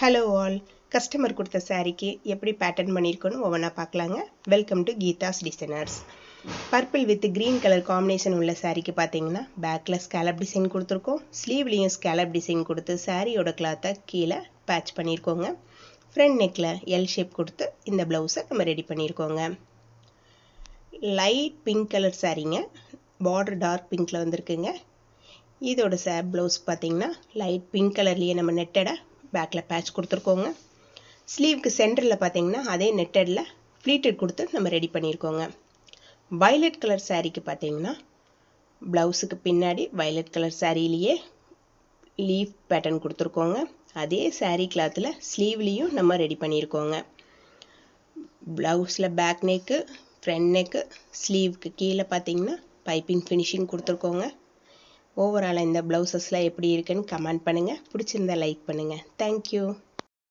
Hello all, customer கொடுத்த சாரீக்கு எப்படி பேட்டர்ன் பண்ணியிருக்கோன்னு ஒவ்வொன்றா பார்க்கலாங்க. Welcome to Geetha's designers. Purple with green colour combination உள்ள சாரீக்கு பார்த்தீங்கன்னா பேக்கில் ஸ்கேலப் டிசைன் கொடுத்துருக்கோம். ஸ்லீவ்லேயும் ஸ்கேலப் டிசைன் கொடுத்து சாரியோட கிளாத்தை கீழே பேட்ச் பண்ணியிருக்கோங்க. ஃப்ரண்ட் நெக்கில் எல் ஷேப் கொடுத்து இந்த ப்ளவுஸை நம்ம ரெடி பண்ணியிருக்கோங்க. லைட் பிங்க் கலர் சாரீங்க, பார்டர் டார்க் பிங்க்கில் வந்திருக்குங்க. இதோட ப்ளவுஸ் பார்த்தீங்கன்னா லைட் பிங்க் கலர்லேயே நம்ம நெட்டடை பேக்கில் பேட்ச் கொடுத்துருக்கோங்க. ஸ்லீவுக்கு சென்டரில் பார்த்தீங்கன்னா அதே நெட்டடில் ஃப்ளீட்டட் கொடுத்து நம்ம ரெடி பண்ணியிருக்கோங்க. வயலட் கலர் சாரீக்கு பார்த்தீங்கன்னா ப்ளவுஸுக்கு பின்னாடி வயலட் கலர் சாரீலேயே லீஃப் பேட்டர்ன் கொடுத்துருக்கோங்க. அதே சாரீ கிளாத்தில் ஸ்லீவ்லேயும் நம்ம ரெடி பண்ணியிருக்கோங்க. ப்ளவுஸில் பேக் நெக்கு, ஃப்ரண்ட் நெக்கு, ஸ்லீவுக்கு கீழே பார்த்தீங்கன்னா பைப்பிங் ஃபினிஷிங் கொடுத்துருக்கோங்க. ஓவராலாக இந்த ப்ளவுசஸ்லாம் எப்படி இருக்குன்னு கமெண்ட் பண்ணுங்கள். பிடிச்சிருந்தா லைக் பண்ணுங்கள். தேங்க்யூ.